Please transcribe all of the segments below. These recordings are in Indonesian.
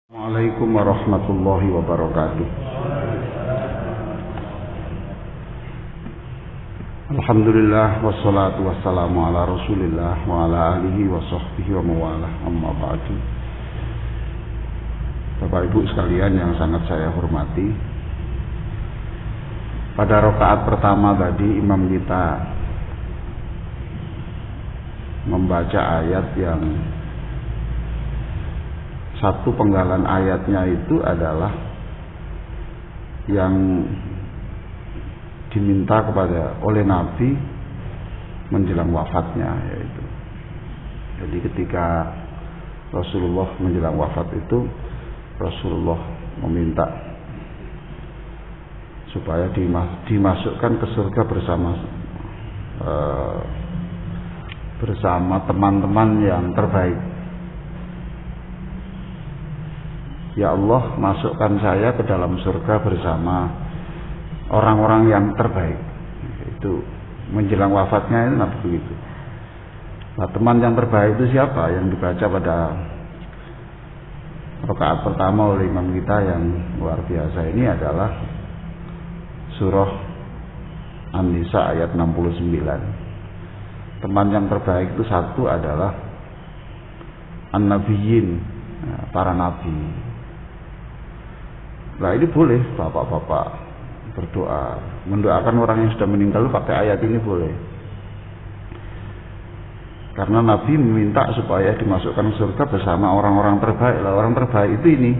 Assalamualaikum warahmatullahi wabarakatuh. Alhamdulillah wassalatu wassalamu ala Rasulillah wa ala alihi wa sahbihi wa mawalah, amma ba'du. Bapak Ibu sekalian yang sangat saya hormati, pada rakaat pertama tadi imam kita membaca ayat yang satu penggalan ayatnya itu adalah yang diminta oleh Nabi menjelang wafatnya, yaitu jadi ketika Rasulullah menjelang wafat itu Rasulullah meminta supaya dimasukkan ke surga bersama teman-teman yang terbaik. Ya Allah, masukkan saya ke dalam surga bersama orang-orang yang terbaik. Itu menjelang wafatnya itu Nabi begitu. Nah, teman yang terbaik itu siapa? Yang dibaca pada rakaat pertama oleh imam kita yang luar biasa ini adalah surah An-Nisa ayat 69. Teman yang terbaik itu satu adalah An-Nabiyyin, para nabi. Nah, ini boleh bapak-bapak berdoa, mendoakan orang yang sudah meninggal pakai ayat ini boleh. Karena Nabi meminta supaya dimasukkan surga bersama orang-orang terbaik. Lah, orang terbaik itu ini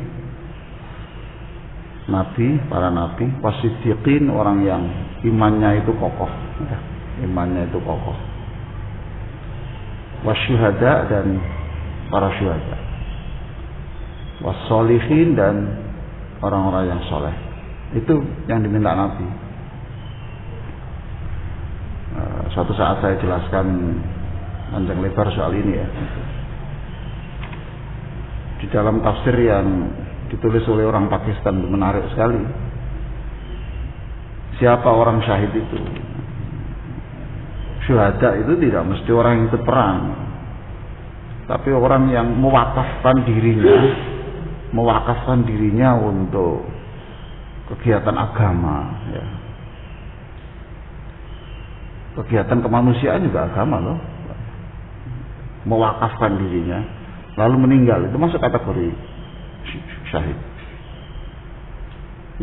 Nabi, para nabi, wasiddiqin, orang yang imannya itu kokoh, ya, imannya itu kokoh. Wasyuhada, dan para syuhada. Wassolihin, dan orang-orang yang soleh. Itu yang diminta Nabi. Suatu saat saya jelaskan panjang lebar soal ini ya. Di dalam tafsir yang ditulis oleh orang Pakistan, menarik sekali. Siapa orang syahid itu? Syuhada itu tidak mesti orang yang ikut perang, tapi orang yang mewakafkan dirinya untuk kegiatan agama, ya. Kegiatan kemanusiaan juga agama loh. Mewakafkan dirinya lalu meninggal, itu masuk kategori syahid.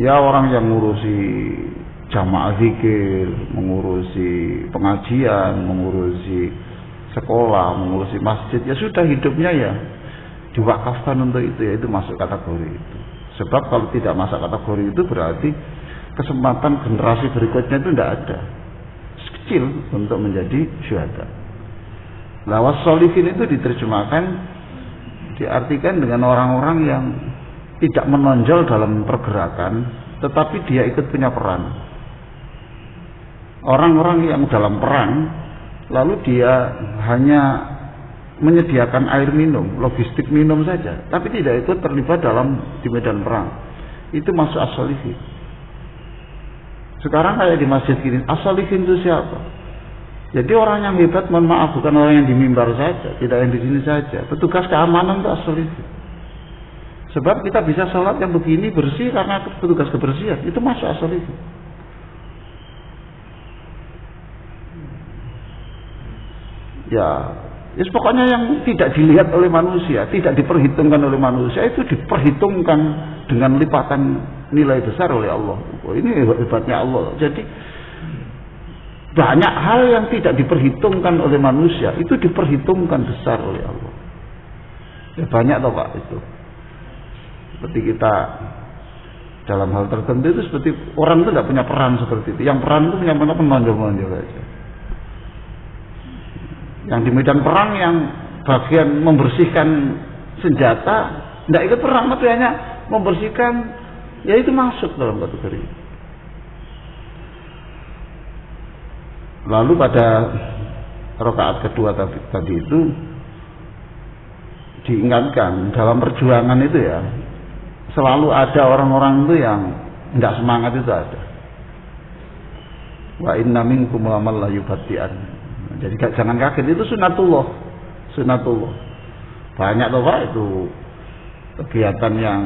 Ya, orang yang mengurusi jamaah zikir, mengurusi pengajian, mengurusi sekolah, mengurusi masjid, ya sudah, hidupnya ya diwakafkan untuk itu, ya itu masuk kategori itu. Sebab kalau tidak masuk kategori itu berarti kesempatan generasi berikutnya itu tidak ada, kecil untuk menjadi syuhada. Lawas solihin itu diterjemahkan, diartikan dengan orang-orang yang tidak menonjol dalam pergerakan, tetapi dia ikut punya peran. Orang-orang yang dalam perang, lalu dia hanya menyediakan air minum, logistik minum saja, tapi tidak ikut terlibat di medan perang. Itu masuk as-solihin. Sekarang kayak di masjid gini, as-solihin itu siapa? Jadi orang yang hebat, mohon maaf, bukan orang yang di mimbar saja, tidak yang di sini saja. Petugas keamanan itu as-solihin. Sebab kita bisa sholat yang begini bersih karena petugas kebersihan, itu masuk as-solihin. Ya, pokoknya yang tidak dilihat oleh manusia, tidak diperhitungkan oleh manusia, itu diperhitungkan dengan lipatan nilai besar oleh Allah. Oh, ini hebatnya Allah. Jadi banyak hal yang tidak diperhitungkan oleh manusia, itu diperhitungkan besar oleh Allah. Ya, banyak toh Pak itu. Seperti kita dalam hal tertentu itu, seperti orang itu tidak punya peran seperti itu. Yang peran itu punya menonjol-menonjol saja. Yang di medan perang yang bagian membersihkan senjata tidak ikut perang, tapi hanya membersihkan, ya itu masuk dalam kategori. Lalu pada rakaat kedua tadi itu diingatkan, dalam perjuangan itu ya selalu ada orang-orang itu yang tidak semangat, itu ada. Wa inna minkum lamal la yubatti'an. Jadi jangan kaget, itu sunatullah. Banyak loh Pak itu kegiatan yang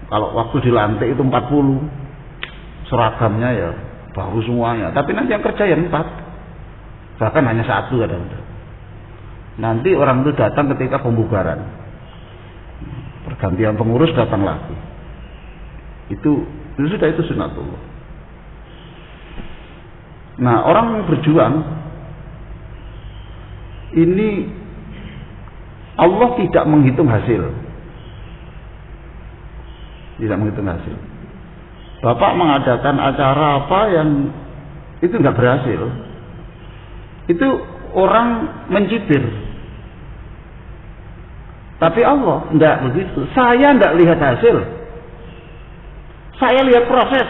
kalau waktu dilantik itu 40, seragamnya ya baru semuanya, tapi nanti yang kerja ya 4, bahkan hanya 1 kadang-kadang. Nanti orang itu datang ketika pembubaran, pergantian pengurus datang lagi. Itu sudah, itu sunatullah. Nah, orang berjuang ini Allah tidak menghitung hasil. Tidak menghitung hasil. Bapak mengadakan acara apa yang itu nggak berhasil, itu orang mencibir. Tapi Allah enggak begitu. Saya enggak lihat hasil, saya lihat proses.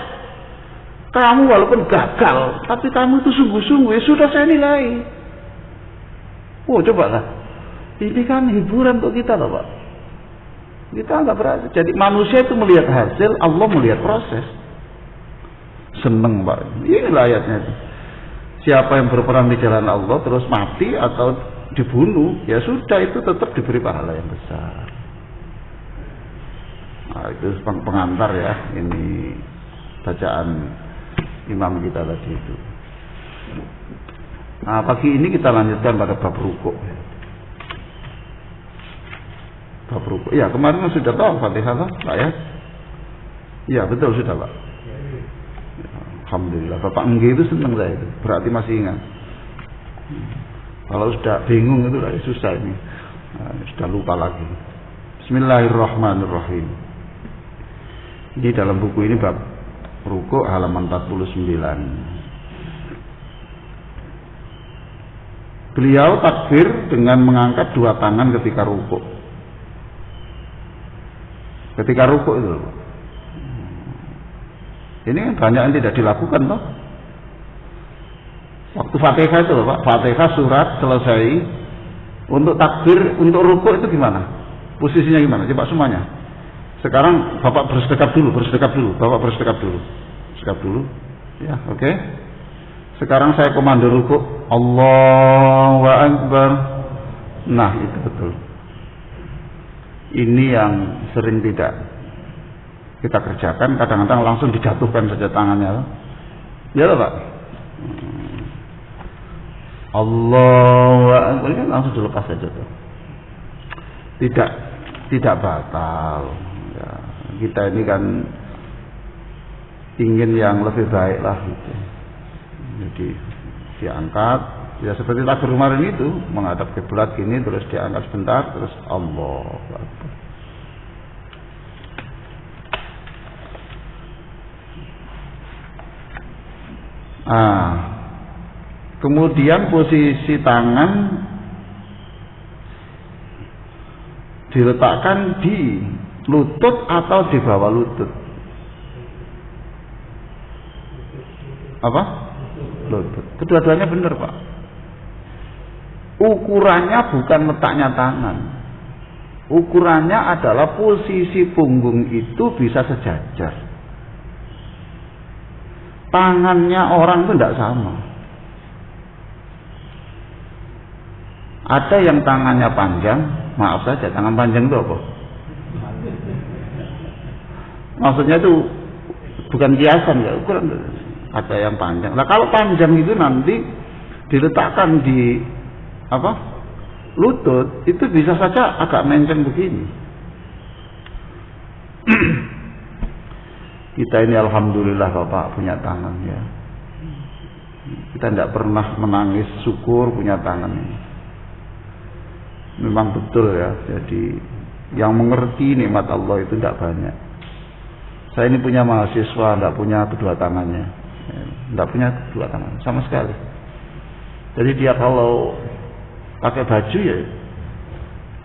Kamu walaupun gagal, tapi kamu itu sungguh-sungguh, ya sudah saya nilai. Oh, coba lah. Ini kan hiburan untuk kita loh, Pak. Kita enggak berhasil. Jadi manusia itu melihat hasil, Allah melihat proses. Seneng, Pak. Inilah ayatnya. Siapa yang berperang di jalan Allah terus mati atau dibunuh, ya sudah, itu tetap diberi pahala yang besar. Nah, itu pengantar ya, ini bacaan imam kita tadi itu. Nah, pagi ini kita lanjutkan pada bab rukuk. Bab rukuk. Ya, kemarin sudah tahu Fatihah Pak ya? Ya, betul sudah, Pak. Alhamdulillah, Bapak Engge itu senang saya itu. Berarti masih ingat. Kalau sudah bingung itu lah susah ini. Nah, sudah lupa lagi. Bismillahirrahmanirrahim. Ini dalam buku ini bab rukuk halaman 49. Beliau takbir dengan mengangkat 2 tangan ketika rukuk. Ketika rukuk itu. Ini kan banyak yang tidak dilakukan toh. Waktu Fatihah itu Pak, Fatihah surat selesai, untuk takbir, untuk rukuk itu gimana? Posisinya gimana? Coba semuanya. Sekarang Bapak bersedekap dulu. Bapak bersedekap dulu. Sedekap dulu. Ya, oke. Okay. Sekarang saya komando rukuk. Allahu Akbar. Nah, itu betul. Ini yang sering tidak kita kerjakan, kadang-kadang langsung dijatuhkan saja tangannya. Ya Pak. Allahu Akbar, kan langsung dilepas saja tuh. Tidak batal. Ya, kita ini kan ingin yang lebih baik lah gitu. Jadi diangkat, ya seperti takbir kemarin itu, menghadap kiblat gini, terus diangkat sebentar, terus Allahu Akbar. Kemudian posisi tangan diletakkan di lutut atau di bawah lutut? Apa? Lutut. Kedua-duanya benar Pak. Ukurannya bukan letaknya tangan. Ukurannya adalah posisi punggung itu bisa sejajar. Tangannya orang itu tidak sama. Ada yang tangannya panjang, maaf saja, tangan panjang itu apa? Maksudnya itu bukan kiasan ya, ukuran. Ada yang panjang. Nah kalau panjang itu nanti diletakkan di apa? Lutut, itu bisa saja agak menceng begini. Kita ini alhamdulillah Bapak punya tangan ya. Kita tidak pernah menangis, syukur punya tangan ini. Memang betul ya. Jadi yang mengerti nikmat Allah itu tidak banyak. Saya ini punya mahasiswa tidak punya kedua tangannya, tidak punya kedua tangan sama sekali. Jadi dia kalau pakai baju ya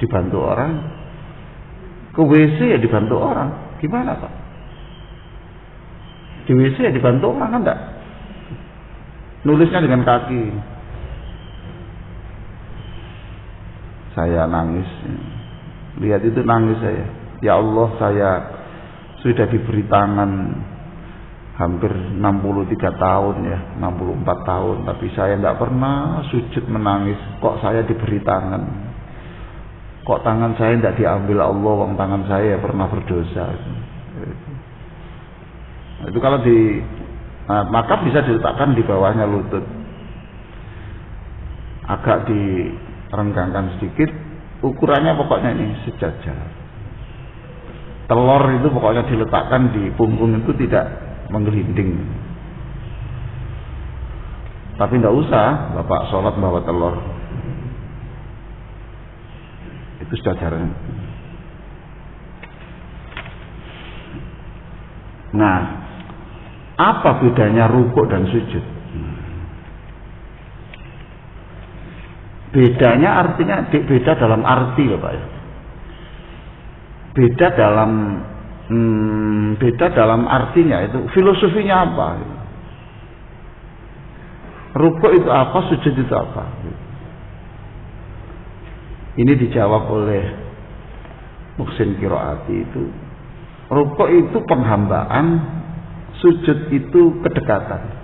dibantu orang, ke WC ya dibantu orang. Gimana Pak? Di WC ya dibantu orang kan enggak? Nulisnya dengan kaki. Saya nangis. Lihat itu nangis saya. Ya Allah, saya sudah diberi tangan hampir 63 tahun ya, 64 tahun, tapi saya tidak pernah sujud menangis. Kok saya diberi tangan? Kok tangan saya tidak diambil Allah, wong tangan saya pernah berdosa. Itu kalau maka bisa diletakkan di bawahnya lutut, agak direnggangkan sedikit, ukurannya pokoknya ini sejajar. Telur itu pokoknya diletakkan di punggung itu tidak menggelinding. Tapi tidak usah Bapak sholat bawa telur, itu sejajaran. Nah, apa bedanya rukuk dan sujud? Bedanya artinya beda dalam arti ya Pak ya. Beda dalam artinya, itu filosofinya apa? Rukuk itu apa, sujud itu apa? Ini dijawab oleh Muhsin Qiraati itu. Rukuk itu penghambaan, sujud itu kedekatan.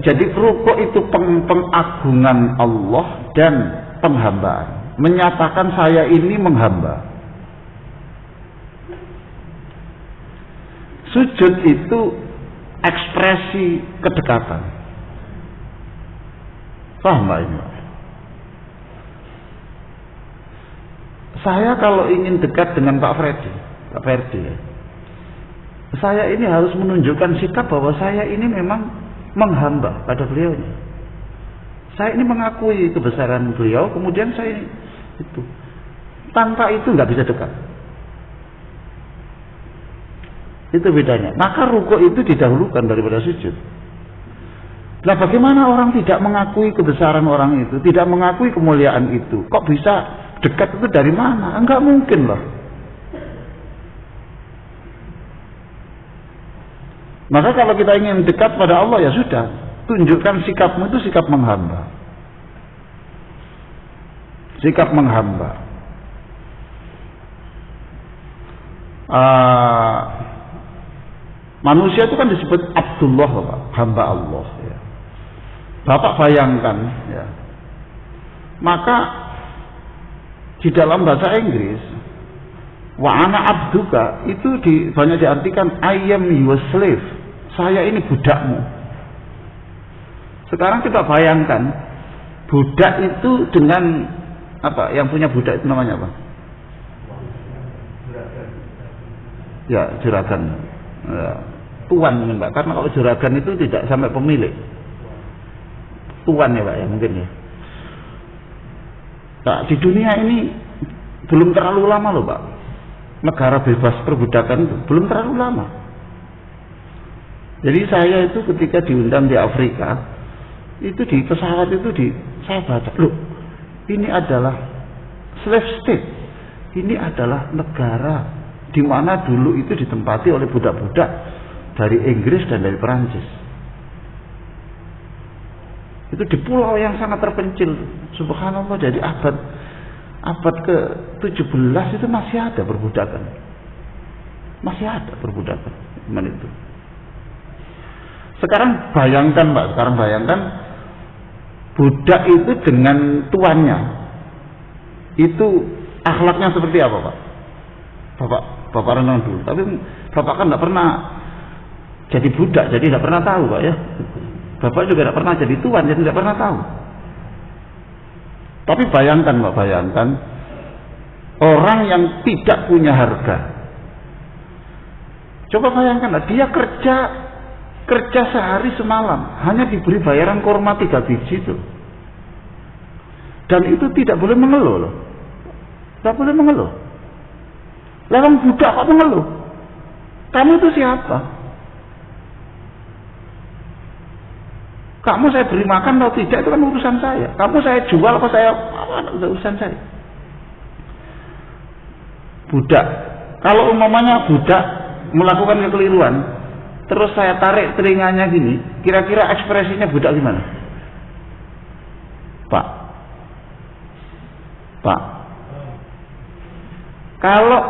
Jadi rukuk itu pengagungan Allah dan penghambaan. Menyatakan saya ini menghamba. Sujud itu ekspresi kedekatan. Paham Pak ini? Saya kalau ingin dekat dengan Pak Ferdi, saya ini harus menunjukkan sikap bahwa saya ini memang menghamba pada beliau. Saya ini mengakui kebesaran beliau, kemudian saya itu. Tanpa itu nggak bisa dekat. Itu bedanya. Maka rukuk itu didahulukan daripada sujud. Nah, bagaimana orang tidak mengakui kebesaran orang itu, tidak mengakui kemuliaan itu? Kok bisa dekat itu dari mana? Enggak mungkin loh. Maka kalau kita ingin dekat pada Allah, ya sudah, tunjukkan sikapmu itu sikap menghamba. Sikap menghamba. Manusia itu kan disebut Abdullah, Pak, hamba Allah. Ya. Bapak bayangkan, ya. Maka di dalam bahasa Inggris, wa ana abduka itu banyak diartikan I am your slave. Saya ini budakmu. Sekarang kita bayangkan budak itu dengan apa? Yang punya budak itu namanya apa? Ya, juragan. Ya, tuan mungkin Pak. Karena kalau juragan itu tidak sampai pemilik. Tuan ya Pak ya mungkin ya. Nah, di dunia ini belum terlalu lama loh Pak. Negara bebas perbudakan itu belum terlalu lama. Jadi saya itu ketika diundang di Afrika, itu di pesawat itu saya baca, loh, ini adalah slave state. Ini adalah negara di mana dulu itu ditempati oleh budak-budak dari Inggris dan dari Perancis. Itu di pulau yang sangat terpencil. Subhanallah, jadi abad ke-17 itu masih ada perbudakan. Masih ada perbudakan zaman itu. Sekarang bayangkan Pak, budak itu dengan tuannya. Itu akhlaknya seperti apa Pak? Bapak renang dulu. Tapi Bapak kan tidak pernah jadi budak, jadi tidak pernah tahu Pak ya. Bapak juga tidak pernah jadi tuan, jadi tidak pernah tahu. Tapi bayangkan Pak, orang yang tidak punya harga. Coba bayangkan, dia kerja sehari semalam, hanya diberi bayaran kurma 3 biji itu. Dan itu tidak boleh mengeluh loh. Tidak boleh mengeluh. Lewang budak kok mengeluh? Kamu itu siapa? Kamu saya beri makan atau tidak itu kan urusan saya. Kamu saya jual apa saya urusan saya. Budak. Kalau umpamanya budak melakukan kekeliruan, terus saya tarik telinganya gini, kira-kira ekspresinya budak gimana? Pak. Kalau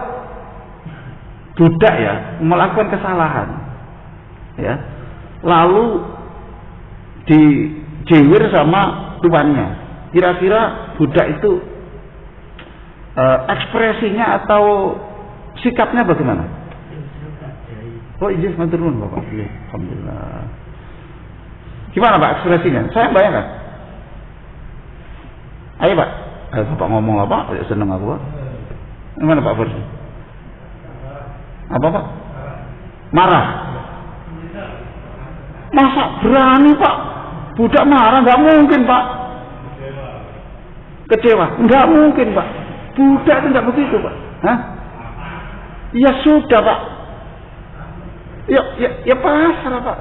budak ya melakukan kesalahan, ya, lalu dijewer sama tuannya. Kira-kira budak itu ekspresinya atau sikapnya bagaimana? Oh iya, matur nuwun Bapak. Alhamdulillah. Gimana Pak ekspresinya? Saya bayangkan. Ayo Pak, ayo Bapak ngomong apa? Ayo seneng aku Pak. Gimana Pak versi? Apa Pak? Marah. Masa berani Pak? Budak marah? Nggak mungkin Pak. Kecewa? Nggak mungkin Pak. Budak itu nggak begitu Pak. Hah? Ya sudah Pak. Ya pasrah Pak.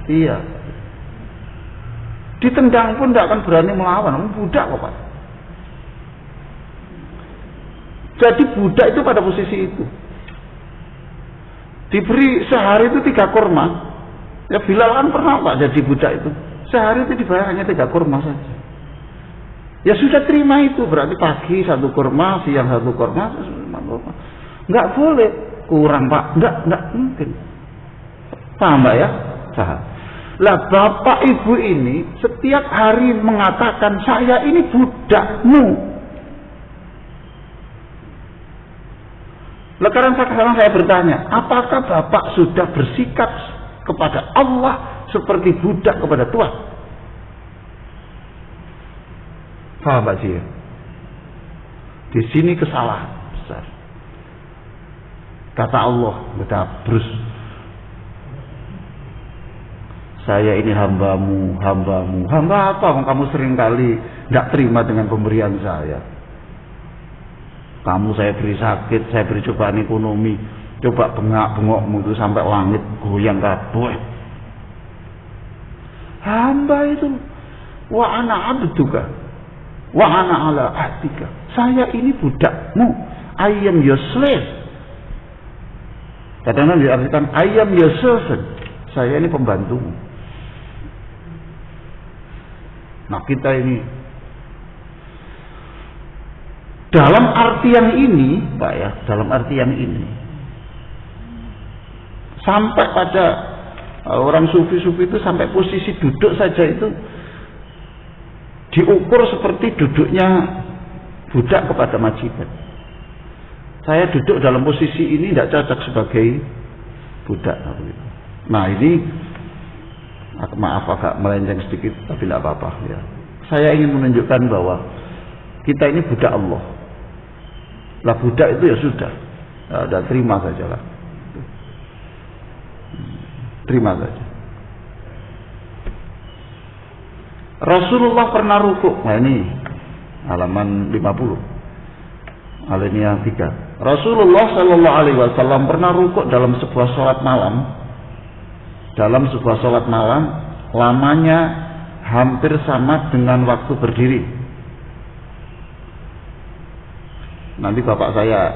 Iya. Ditendang pun tidak akan berani melawan. Budak kok Pak. Jadi budak itu pada posisi itu. Diberi sehari itu 3 kurma. Ya Bilal kan pernah Pak jadi budak itu. Sehari itu dibayar hanya 3 kurma saja. Ya sudah terima itu. Berarti pagi 1 kurma, siang 1 kurma. Nggak boleh kurang Pak. Nggak mungkin. Paham Mbak ya? Paham. Lah bapak ibu ini setiap hari mengatakan saya ini budakmu. Sekarang saya bertanya, apakah bapak sudah bersikap kepada Allah seperti budak kepada Tuhan? Paham Pak Ji? Di sini kesalahan besar. Kata Allah, Betabrus, saya ini hambamu. Hamba apa? Kamu sering kali tidak terima dengan pemberian saya. Kamu saya beri sakit, saya beri cobaan ekonomi. Coba bengok-bengokmu itu sampai langit goyang kabeh. Hamba itu. Wa ana abduka. Wa ana ala ahdika. Saya ini budakmu. I am your slave. Kadang-kadang diartikan I am your servant. Saya ini pembantumu. Nah kita ini dalam artian ini Pak ya, dalam artian ini sampai pada orang sufi-sufi itu sampai posisi duduk saja itu diukur seperti duduknya budak kepada majikan. Saya duduk dalam posisi ini tidak cocok sebagai budak. Nah ini maaf agak melenceng sedikit tapi tidak apa-apa ya. Saya ingin menunjukkan bahwa kita ini budak Allah. Lah budak itu ya sudah terima saja lah. Terima saja. Rasulullah pernah rukuk. Nah ini halaman 50. Alinea 3. Rasulullah Shallallahu Alaihi Wasallam pernah rukuk dalam sebuah sholat malam. Dalam sebuah sholat malam lamanya hampir sama dengan waktu berdiri. Nanti bapak saya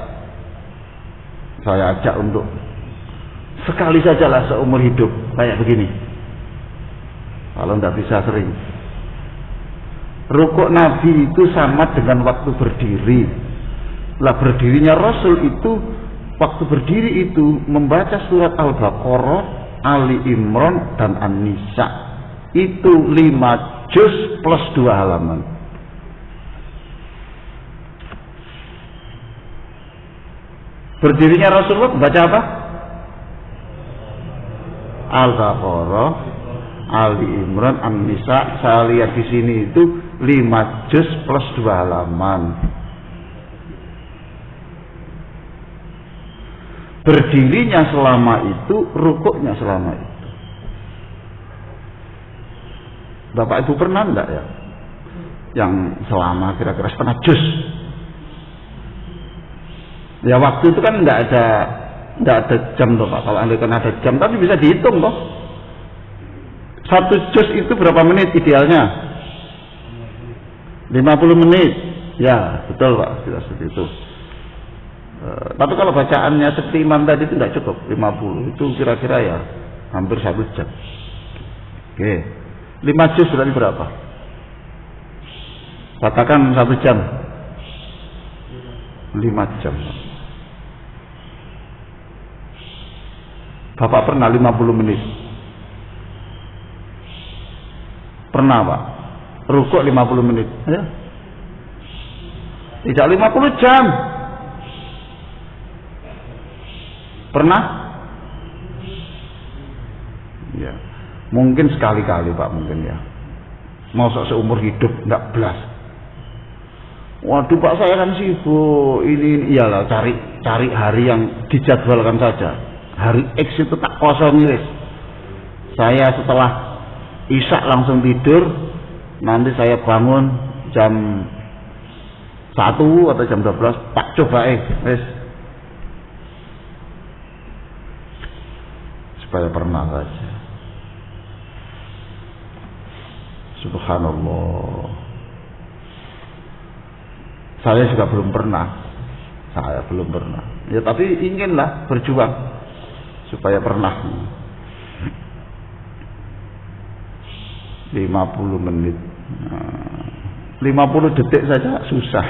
ajak untuk sekali sajalah seumur hidup kayak begini. Kalau tidak bisa sering. Rukuk Nabi itu sama dengan waktu berdiri. Lah berdirinya Rasul itu, waktu berdiri itu membaca surat Al-Baqarah, Ali Imran dan An-Nisa. Itu 5 juz plus 2 halaman. Berdirinya Rasulullah baca apa? Al-Baqarah, Ali Imran, An-Nisa. Saya lihat di sini itu 5 juz plus 2 halaman. Berdirinya selama itu, rukuknya selama itu. Bapak Ibu pernah enggak ya? Yang selama kira-kira setengah juz. Ya waktu itu kan enggak ada jam toh Pak. Kalau Anda kan ada jam, tapi bisa dihitung toh. 1 juz itu berapa menit idealnya? 50 menit. Ya, betul Pak, tidak seperti itu. Tapi kalau bacaannya seperti imam tadi itu tidak cukup 50. Itu kira-kira ya hampir 1 jam. Oke. 5 juz berarti berapa? Katakan 1 jam. 5 jam. Bapak pernah 50 menit? Pernah Pak? Rukuk 50 menit. Ya. Tidak 50 jam. Pernah? Ya. Mungkin sekali-kali Pak, mungkin ya. Masa seumur hidup enggak belas. Waduh Pak, saya kan sibuk. Ini iyalah, cari hari yang dijadwalkan saja. Hari X itu tak kosong wis. Saya setelah Isya langsung tidur. Nanti saya bangun jam 1 atau jam 12, tak coba wis. Supaya pernah saja. Subhanallah. Saya juga belum pernah. Ya tapi inginlah berjuang supaya pernah. 50 menit. 50 detik saja susah.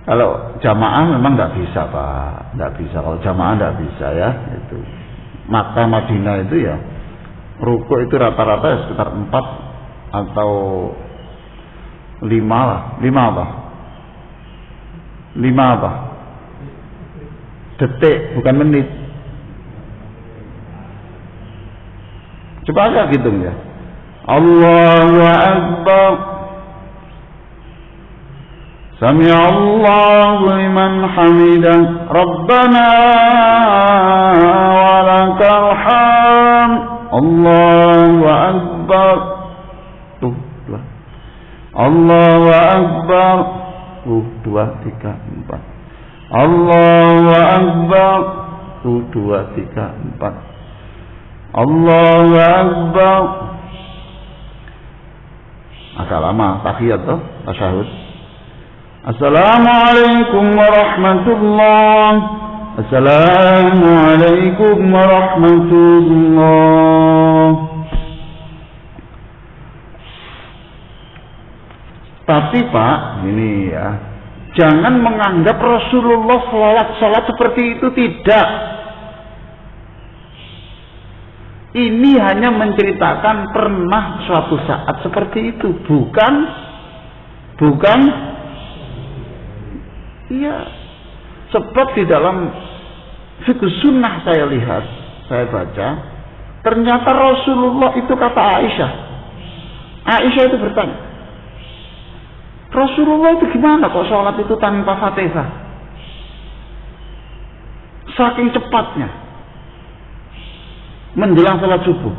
Kalau jamaah memang nggak bisa Pak, nggak bisa. Kalau jamaah nggak bisa ya. Itu Makkah Madinah itu ya. Rukuk itu rata-rata sekitar 4 atau 5 lah. 5 apa? 5 apa? Detik, bukan menit. Coba agak hitung ya. Allahu Akbar. Sami'allahu liman hamidah. Rabbana walakal hamd. Allahu Akbar. Tuh, 2. Allahu Akbar. 2, 3, 4. Allahu Akbar. 2, 3, 4. Allahu Akbar. Agak lama tahiyat tuh, tasyahud. Assalamualaikum warahmatullahi. Assalamualaikum warahmatullahi. Tapi Pak, ini ya, jangan menganggap Rasulullah salat seperti itu, tidak. Ini hanya menceritakan pernah suatu saat seperti itu, bukan iya. Sebab di dalam fikih sunnah saya lihat, saya baca, ternyata Rasulullah itu kata Aisyah itu bertanya, Rasulullah itu gimana kok sholat itu tanpa Fatihah? Saking cepatnya menjelang sholat subuh.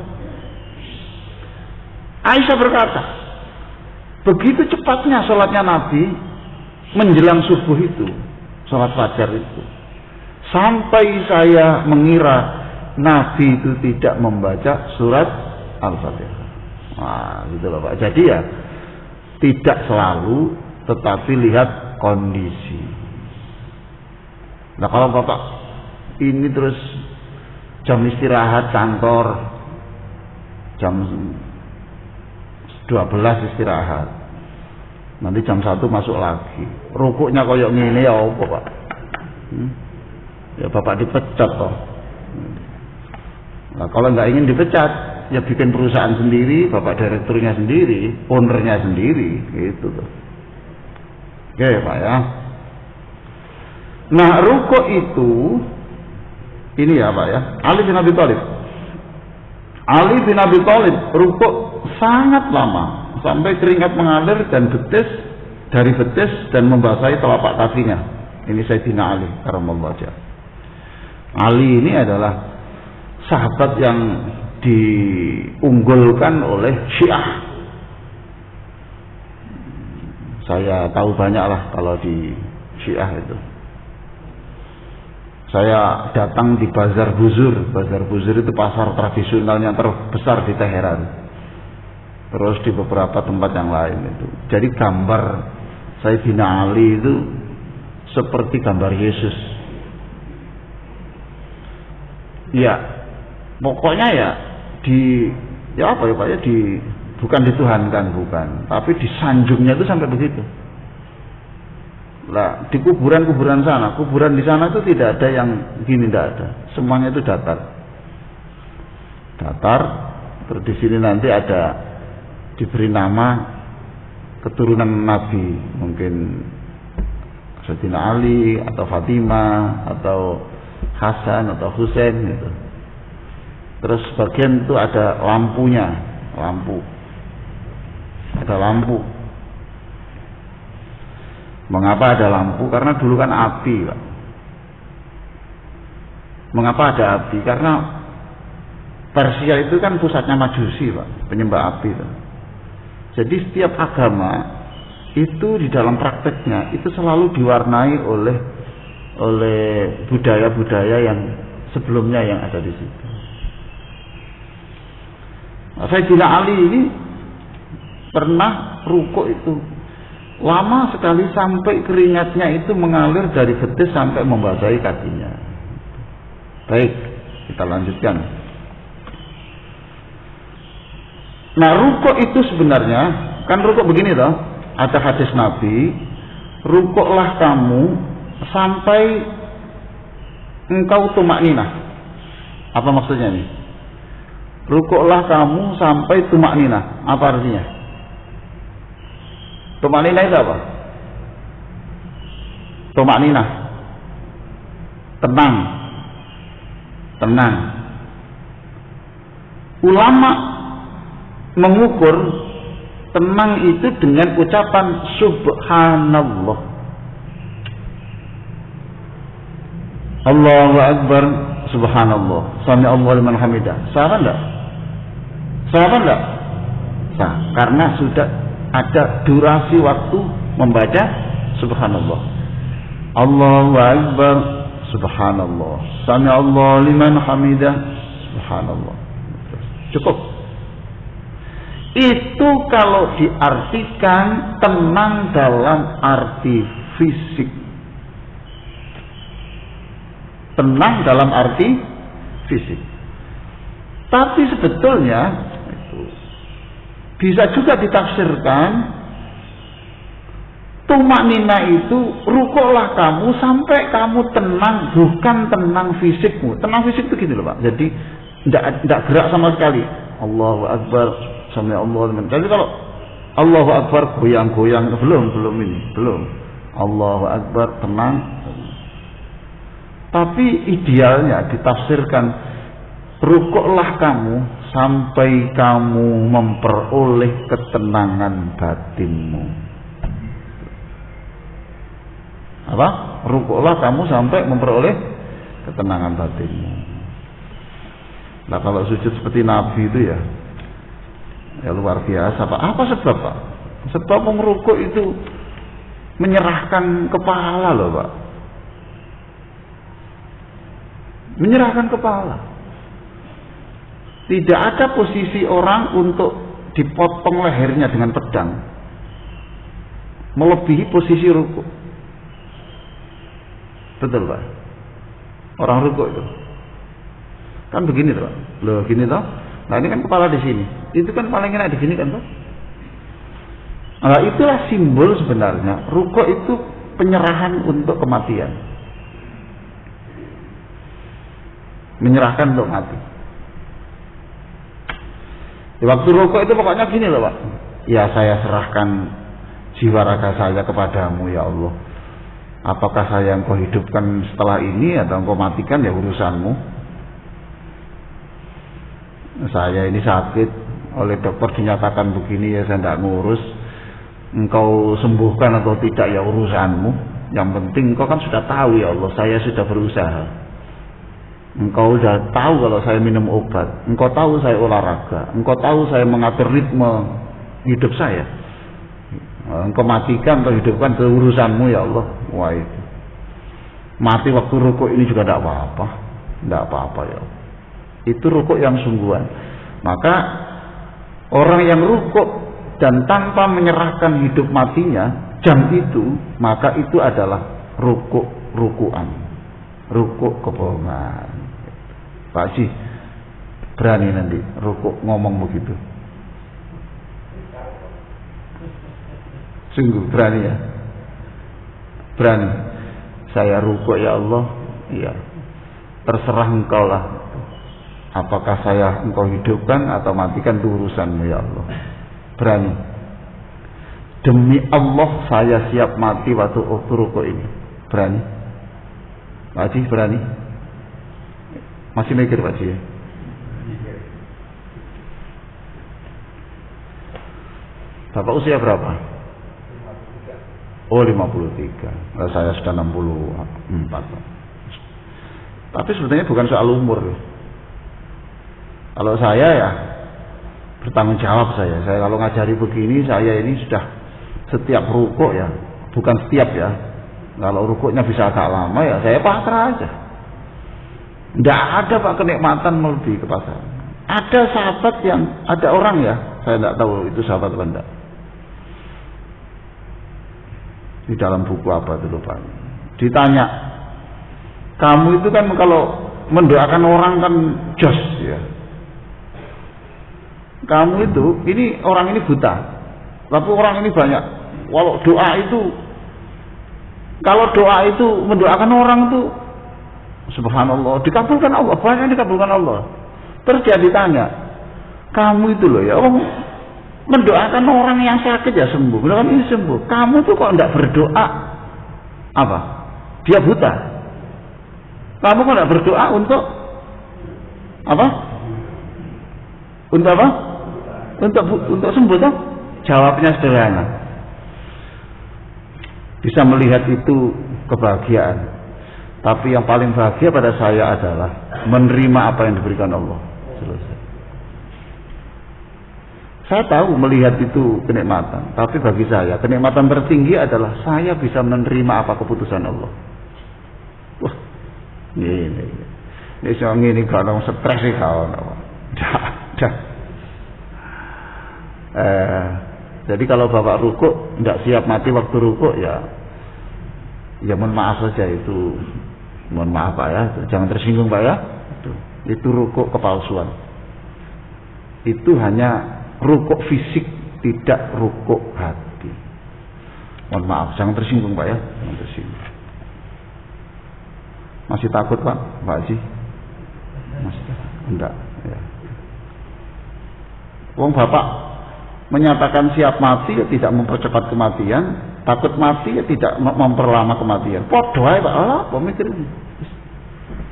Aisyah berkata, begitu cepatnya sholatnya Nabi menjelang subuh itu, sholat fajar itu, sampai saya mengira Nabi itu tidak membaca surat Al-Fatihah. Wah, gitu loh Pak. Jadi ya tidak selalu, tetapi lihat kondisi. Nah kalau Bapak ini terus jam istirahat kantor jam 12 istirahat, nanti jam 1 masuk lagi, rukuknya koyok ngene ya apa Pak? Ya Bapak dipecat toh. Nah kalau nggak ingin dipecat, ya bikin perusahaan sendiri, Bapak direkturnya sendiri, ownernya sendiri, gitu tuh. Oke Pak ya. Nah rukuk itu ini ya Pak ya, Ali bin Abi Thalib rukuk sangat lama sampai keringat mengalir dan dari betis dan membasahi telapak kakinya. Ini Sayyidina Ali karamallahu wajhah. Ali ini adalah sahabat yang diunggulkan oleh Syiah. Saya tahu banyak lah kalau di Syiah itu. Saya datang di Bazar Buzur. Bazar Buzur itu pasar tradisional yang terbesar di Teheran. Terus di beberapa tempat yang lain itu. Jadi gambar Sayyidina Ali itu seperti gambar Yesus. Ya, pokoknya ya bukan dituhankan, bukan, tapi disanjungnya itu sampai begitu. Lah di kuburan sana, kuburan di sana itu tidak ada yang gini, tidak ada, semuanya itu datar, Terus di sini nanti ada diberi nama keturunan Nabi, mungkin Sayyidina Ali atau Fatimah atau Hasan atau Husain gitu. Terus bagian itu ada lampunya, ada lampu. Mengapa ada lampu? Karena dulu kan api, Pak. Mengapa ada api? Karena Persia itu kan pusatnya Majusi, Pak, penyembah api itu. Jadi setiap agama itu di dalam prakteknya itu selalu diwarnai oleh budaya-budaya yang sebelumnya yang ada di situ. Sayyidina Ali ini pernah rukuk itu lama sekali sampai keringatnya itu mengalir dari betis sampai membasahi kakinya. Baik, kita lanjutkan. Nah, rukuk itu sebenarnya kan rukuk begini toh. Ada hadis Nabi, rukuklah kamu sampai engkau tumakninah. Apa maksudnya nih? Rukuklah kamu sampai tumakninah. Apa artinya? Tumakninah itu apa? Tumakninah, tenang. Ulama mengukur tenang itu dengan ucapan subhanallah, Allahu Akbar, subhanallah, sami Allahu liman hamidah. Sah enggak? Sah, karena sudah ada durasi waktu membaca subhanallah. Allahu Akbar, subhanallah, sami Allahu liman hamidah, subhanallah. Cukup. Itu kalau diartikan tenang dalam arti fisik. Tenang dalam arti fisik. Tapi sebetulnya bisa juga ditafsirkan tumaknina itu rukuklah kamu sampai kamu tenang, bukan tenang fisikmu. Tenang fisik itu gini loh, Pak. Jadi tidak gerak sama sekali. Allahu Akbar, sami Allahu liman. Jadi kalau Allahu Akbar goyang-goyang belum. Allahu Akbar tenang. Tapi idealnya ditafsirkan rukuklah kamu sampai kamu memperoleh ketenangan batinmu. Apa? Rukuklah kamu sampai memperoleh ketenangan batinmu. Nah, kalau sujud seperti Nabi itu ya luar biasa, Pak. Apa sebab, Pak? Sebab merukuk itu menyerahkan kepala loh, Pak. Menyerahkan kepala. Tidak ada posisi orang untuk dipotong lehernya dengan pedang melebihi posisi rukuk. Betul, Pak? Orang rukuk itu kan begini toh, loh gini toh. Nah ini kan kepala di sini, itu kan paling enak di sini kan toh. Nah itulah simbol sebenarnya rukuk itu penyerahan untuk kematian, menyerahkan untuk mati. Di waktu rukuk itu pokoknya gini loh, Pak. Ya saya serahkan jiwa raga saya kepadamu ya Allah. Apakah saya engkau hidupkan setelah ini atau engkau matikan ya urusanmu. Saya ini sakit, oleh dokter dinyatakan begini ya saya tidak ngurus. Engkau sembuhkan atau tidak ya urusanmu. Yang penting engkau kan sudah tahu ya Allah, saya sudah berusaha. Engkau sudah tahu kalau saya minum obat, engkau tahu saya olahraga, engkau tahu saya mengatur ritme hidup saya. Engkau matikan atau hidupkan ke urusanmu ya Allah. Wah itu mati waktu rukuk ini juga tidak apa-apa ya Allah. Itu rukuk yang sungguhan. Maka orang yang rukuk dan tanpa menyerahkan hidup matinya jam itu, maka itu adalah rukukan, rukuk kebohongan. Pak Haji berani nanti rukuk ngomong begitu? Sungguh berani ya? Berani. Saya rukuk ya Allah, iya. Terserah engkau lah. Apakah saya engkau hidupkan atau matikan, itu urusanmu ya Allah. Berani. Demi Allah saya siap mati waktu rukuk ini. Berani. Pak Haji berani? Masih mikir Pak Haji ya? Bapak usia berapa? Oh 53. Nah, saya sudah 64. Tapi sebetulnya bukan soal umur. Kalau saya ya bertanggung jawab saya. Saya kalau ngajari begini, saya ini sudah setiap rukuk ya, bukan setiap ya. Kalau rukuknya bisa agak lama ya saya pasrah aja. Tidak ada Pak kenikmatan melebihi kepasrahan. Ada sahabat yang, ada orang ya, saya tidak tahu itu sahabat apa enggak. Di dalam buku apa itu lupa. Ditanya, kamu itu kan kalau mendoakan orang kan jos ya. Kamu itu, ini orang ini buta, tapi orang ini banyak. Kalau doa itu, mendoakan orang itu, subhanallah, dikabulkan Allah, banyak dikabulkan Allah. Terus dia ditanya, kamu itu loh ya, mendoakan orang yang sakit ya sembuh, mendoakan ini sembuh. Kamu tuh kok enggak berdoa? Apa? Dia buta. Kamu kok enggak berdoa untuk apa? Untuk apa? Untuk sembuh toh? Jawabnya sederhana. Bisa melihat itu kebahagiaan. Tapi yang paling bahagia pada saya adalah menerima apa yang diberikan Allah. Selesai. Saya tahu melihat itu kenikmatan, tapi bagi saya kenikmatan tertinggi adalah saya bisa menerima apa keputusan Allah. Wah, ini soal ini kalau stres sih kawan. Jadi kalau bapak rukuk tidak siap mati waktu rukuk ya mohon maaf saja itu, mohon maaf Pak ya, jangan tersinggung Pak ya. Itu rukuk kepalsuan. Itu hanya rukuk fisik, tidak rukuk hati. Mohon maaf, jangan tersinggung Pak ya, jangan tersinggung. Masih takut Pak Haji? Masih takut? Enggak ya. Wong Bapak menyatakan siap mati ya tidak mempercepat kematian, takut mati ya tidak memperlama kematian. Podo ae Pak, apa mikir ini?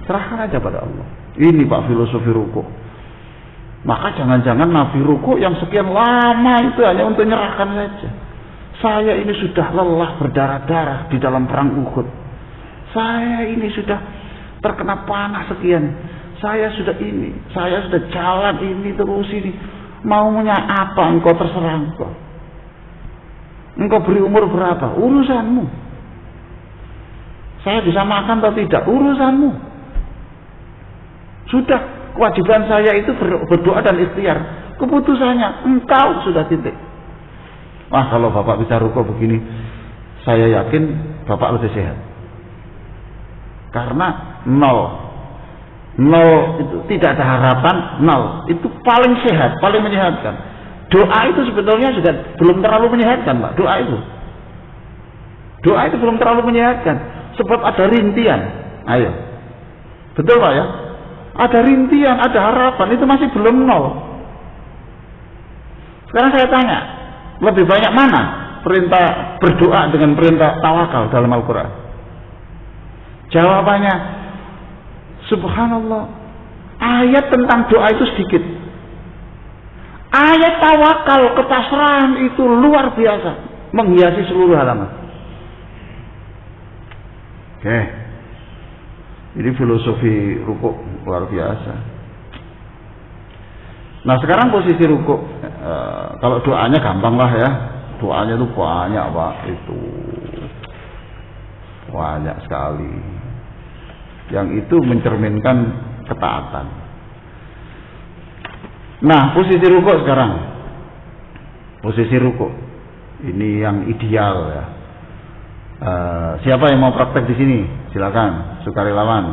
Serahkan aja pada Allah. Ini Pak filosofi rukuk. Maka jangan-jangan Nabi rukuk yang sekian lama itu hanya untuk menyerahkan saja. Saya ini sudah lelah berdarah-darah di dalam perang Uhud. Saya ini sudah terkena panas sekian. Saya sudah jalan ini terus ini. Maunya apa engkau terserah engkau. Engkau beri umur berapa? Urusanmu. Saya bisa makan atau tidak? Urusanmu. Sudah, kewajiban saya itu berdoa dan ikhtiar. Keputusannya engkau, sudah titik. Wah, kalau Bapak bisa rukuk begini, saya yakin Bapak lebih sehat. Karena nol itu tidak ada harapan, nol itu paling sehat, paling menyehatkan. Doa itu sebetulnya juga belum terlalu menyehatkan Pak. Doa itu belum terlalu menyehatkan, sebab ada rintian. Ayo, betul Pak ya, ada rintian, ada harapan, itu masih belum nol. Sekarang saya tanya, lebih banyak mana perintah berdoa dengan perintah tawakal dalam Al-Quran? Jawabannya subhanallah, ayat tentang doa itu sedikit. Ayat tawakal, kepasrahan itu luar biasa, menghiasi seluruh halaman. Oke. Ini filosofi rukuk luar biasa. Nah sekarang posisi rukuk, kalau doanya gampang lah ya. Doanya itu banyak Pak, itu banyak sekali. Yang itu mencerminkan ketaatan. Nah posisi rukuk sekarang, posisi rukuk ini yang ideal ya. Siapa yang mau praktek di sini? Silakan, sukarelawan.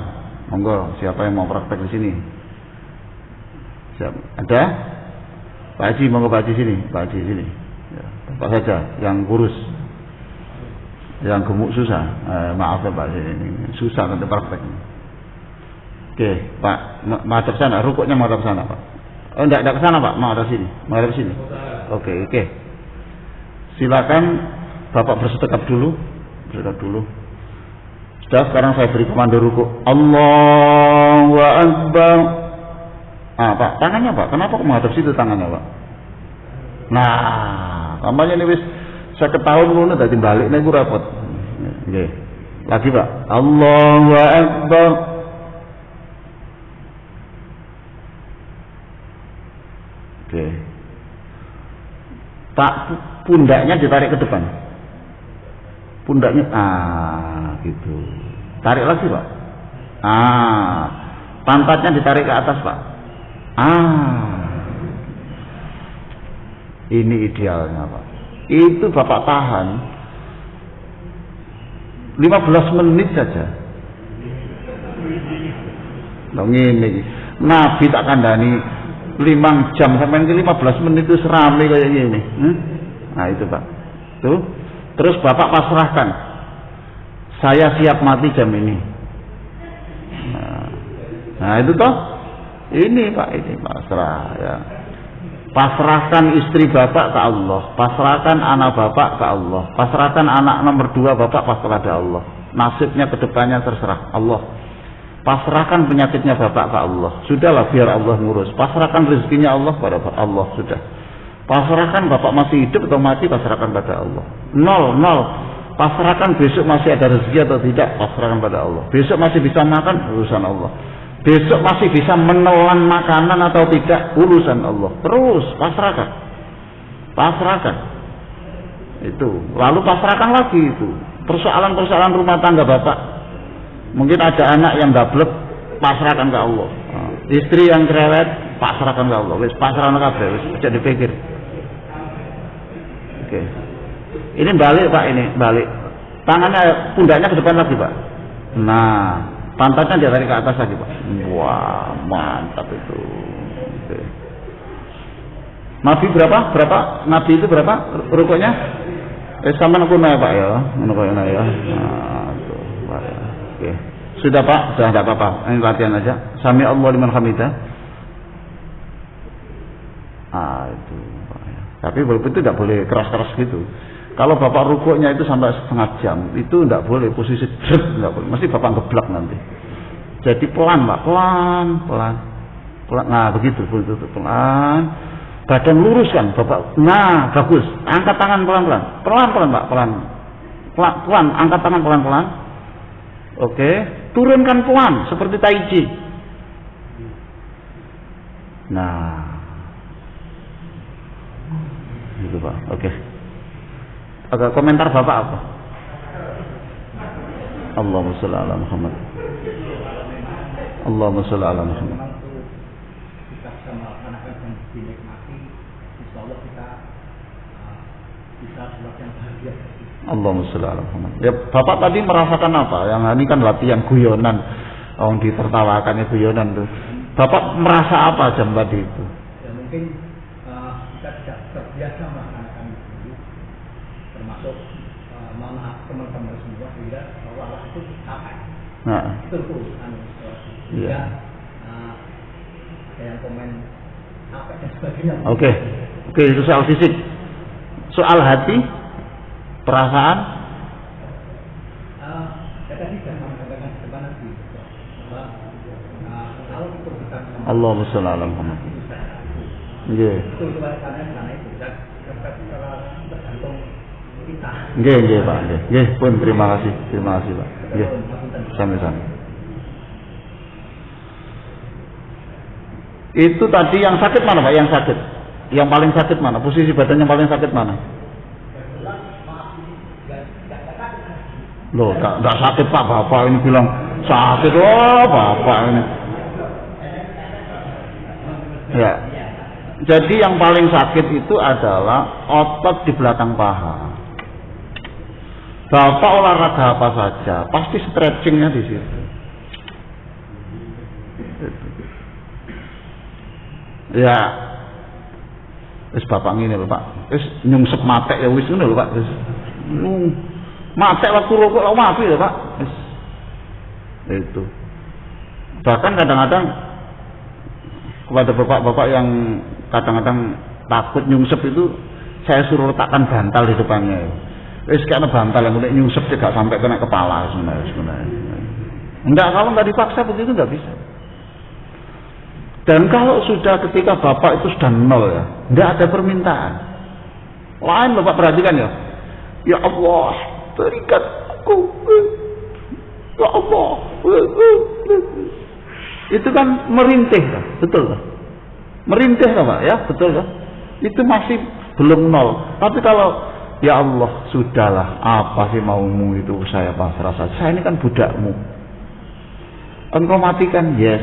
Monggo, siapa yang mau praktek di sini? Ada? Pak Haji, monggo Pak Haji sini, Pak Haji sini. Ya, Bapak saja yang kurus. Yang gemuk susah. Maaf ya Pak, ini susah untuk praktek. Oke, Pak, madhab sana, rukuknya madhab sana, Pak. Oh, enggak ke sana, Pak, madhab sini. Madhab sini. Oke. Silakan Bapak bersedekap dulu. Sudah, sekarang saya beri komando rukuk. Allahu Akbar. Pak, tangannya, Pak. Kenapa kok menghadap situ tangannya, Pak? Nah, kampanye ini wis 50 tahun ngono dadi balik niku repot. Nggih. Lagi, Pak. Allahu Akbar. Oke. Pak, pundaknya ditarik ke depan. Pundaknya gitu. Tarik lagi, Pak. Pantatnya ditarik ke atas, Pak. Ini idealnya, Pak. Itu Bapak tahan 15 menit saja. Loh ngene. Nabi tak kandhani 5 jam sampai 15 menit itu serame kayak gini. Nah itu, Pak. Tuh. Terus Bapak pasrahkan. Saya siap mati jam ini. Nah itu toh. Ini Pak, pasrah ya. Pasrahkan istri Bapak ke Allah, pasrahkan anak Bapak ke Allah, pasrahkan anak nomor 2 Bapak pasrah ke Allah. Nasibnya kedepannya terserah Allah. Pasrahkan penyakitnya Bapak ke Allah. Sudahlah, biar Allah ngurus. Pasrahkan rezekinya Allah pada Allah, sudah. Pasrahkan Bapak masih hidup atau mati, pasrahkan pada Allah. 0. Pasrahkan besok masih ada rezeki atau tidak, pasrahkan pada Allah. Besok masih bisa makan, urusan Allah. Besok masih bisa menelan makanan atau tidak, urusan Allah. Terus pasrahkan. Itu. Lalu pasrahkan lagi itu. Persoalan-persoalan rumah tangga Bapak. Mungkin ada anak yang gablek, pasrahkan ke Allah. Istri yang cerewet, pasrahkan ke Allah. Wis pasrahkan kabeh, wis aja dipikir. Oke. Ini balik, Pak, balik. Tangannya, pundaknya ke depan lagi, Pak. Nah, pantatnya dia tarik ke atas lagi, Pak. Wah, mantap itu. Oke. Nabi berapa? Nabi itu berapa rukuknya? Sama aku naik, Pak ya. Ya. Nah, tuh, Pak ya. Oke. Sudah, Pak, sudah enggak apa-apa. Ini latihan aja. Sami Allahu liman hamidah. Itu, Pak ya. Tapi itu tidak boleh keras-keras gitu. Kalau Bapak rukuknya itu sampai setengah jam, itu tidak boleh posisi tidak boleh. Mesti Bapak geblak nanti. Jadi pelan, Pak, pelan. Nah, begitu, pelan. Badan lurus kan, Bapak. Nah, bagus. Angkat tangan pelan-pelan. Pelan-pelan, Pak, pelan. Pelan, angkat tangan pelan-pelan. Oke, turunkan pelan seperti tai chi. Nah. Gitu, Pak. Oke. Agak komentar Bapak apa? Allahumma sholli ala Muhammad. Allahumma sholli ala Muhammad. Kita bisa melaksanakan yang dinikmati, insyaallah kita bisa buat yang bahagia. Allahumma sholli ala Muhammad. Ya, Bapak tadi merasakan apa? Yang ini kan latihan guyonan. Orang ditertawakannya guyonan tuh. Bapak merasa apa jam tadi itu? Ya mungkin kita tidak terbiasa melaksanakan itu. Termasuk maaf teman-teman semua sehingga Allah itu apa? Itu ya. Ada yang komen apa dan sebagainya. Oke, itu soal fisik. Soal hati, perasaan. Tadi saya mengatakan depan nanti bahwa kalau itu kita Allahumma sholli ala Muhammad. Nggih. Itu karena itu tergantung kita. Nggih, Pak. Nggih, pun terima kasih, Pak. Nggih. Sami-sami. Itu tadi yang sakit mana, Pak? Yang sakit. Yang paling sakit mana? Posisi badan yang paling sakit mana? Loh, enggak sakit, Pak. Bapak ini bilang sakit. Oh, Bapak ini. Ya. Jadi yang paling sakit itu adalah otot di belakang paha. Bapak olahraga apa saja, pasti stretchingnya di situ. Ya, wis Bapak ngene lho, Pak. Wis nyungsep matek ya wis ngono lho, Pak. Wis matek waktu rokok lho mati lho, Pak. Wis. Itu. Bahkan kadang-kadang kepada bapak-bapak yang kadang-kadang takut nyungsep itu, saya suruh letakkan bantal di depannya. Karena bantal yang udah nyungsep tidak sampai kena kepala sebenarnya. Enggak, kalau nggak dipaksa begitu nggak bisa. Dan kalau sudah ketika bapak itu sudah nol ya, nggak ada permintaan. Lain bapak perhatikan ya. Ya Allah, berikan aku. Ya Allah. Itu kan merintih, betul kan? Merintih kan Pak ya, betul kan? Itu masih belum nol. Tapi kalau ya Allah, sudahlah, apa sih maumu itu saya pasrah saja. Saya ini kan budakmu. Engkau matikan, yes.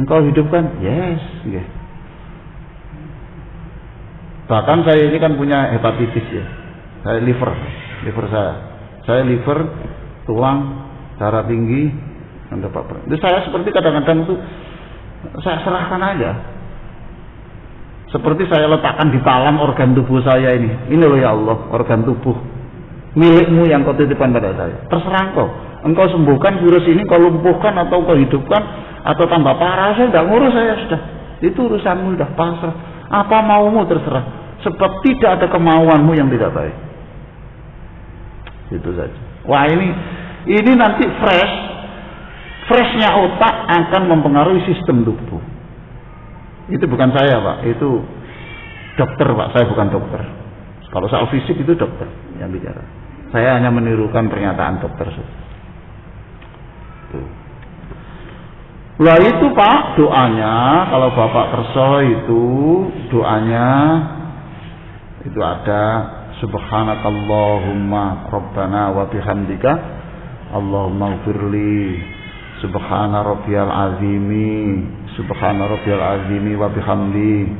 Engkau hidupkan, yes. Yeah. Bahkan saya ini kan punya hepatitis ya. Saya liver saya. Saya liver, tulang, darah tinggi, itu saya seperti kadang-kadang itu saya serahkan aja. Seperti saya letakkan di talam organ tubuh saya ini. Ini loh ya Allah, organ tubuh milikmu yang kau titipkan pada saya. Terserah engkau. Engkau sembuhkan virus ini, kau lumpuhkan atau kau hidupkan atau tambah parah, saya tidak ngurus, saya sudah. Itu urusanmu, sudah pasrah. Apa maumu terserah. Sebab tidak ada kemauanmu yang tidak baik. Itu saja. Wah ini nanti freshnya otak akan mempengaruhi sistem tubuh. Itu bukan saya Pak, itu dokter Pak, saya bukan dokter. Kalau soal fisik itu dokter yang bicara. Saya hanya menirukan pernyataan dokter. Lah itu Pak doanya, kalau Bapak kerso itu doanya itu ada subhanakallahumma rabbana wa bihamdika Allahumma ighfirli subhana rabbiyal azimi wa bihamdi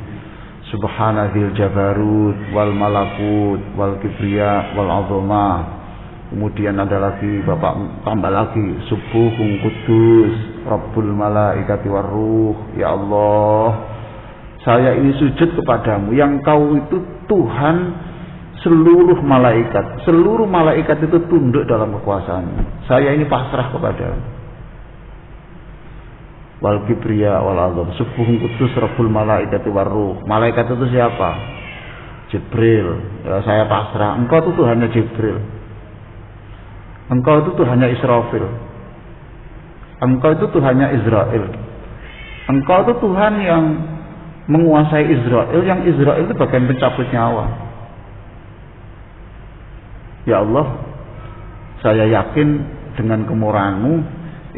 subhana dzil jabarut wal malakut wal kibriya wal azama. Kemudian ada lagi Bapak tambah lagi subuhun kudus rabbul malaikati warruh. Ya Allah, saya ini sujud kepadamu yang kau itu Tuhan seluruh malaikat. Seluruh malaikat itu tunduk dalam kekuasaanmu. Saya ini pasrah kepadamu. Wal kibriya wal azam subuhun kudus rabbul malaikati warruh. Malaikat itu siapa? Jibril. Ya, saya pasrah. Engkau itu Tuhannya Jibril. Engkau itu Tuhannya Israfil. Engkau itu Tuhannya Israel. Engkau itu Tuhan yang menguasai Israel, yang Israel itu bagian pencabut nyawa. Ya Allah, saya yakin dengan kemurahan-Mu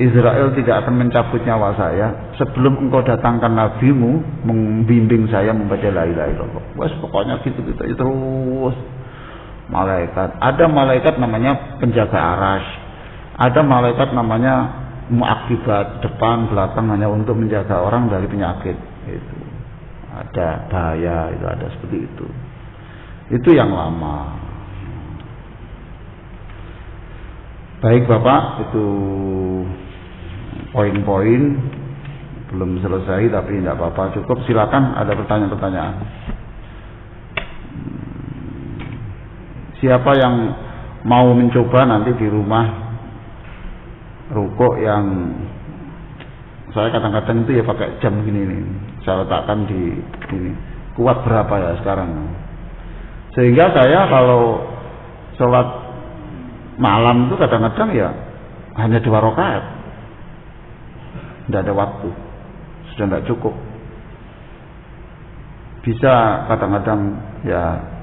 Israel tidak akan mencabut nyawa saya sebelum Engkau datangkan nabimu membimbing saya membaca la ilaha illallah. Wes pokoknya gitu terus. Malaikat, ada malaikat namanya penjaga arasy, ada malaikat namanya muakibat, depan belakang hanya untuk menjaga orang dari penyakit. Itu ada bahaya, itu ada seperti itu. Itu yang lama. Baik Bapak, itu poin-poin belum selesai tapi tidak apa-apa, cukup. Silakan ada pertanyaan-pertanyaan. Siapa yang mau mencoba nanti di rumah rukuk yang saya kadang-kadang itu ya pakai jam gini nih, saya letakkan di ini kuat berapa ya sekarang, sehingga saya kalau sholat malam itu kadang-kadang ya hanya 2 rakaat, tidak ada waktu, sudah tidak cukup. Bisa kadang-kadang ya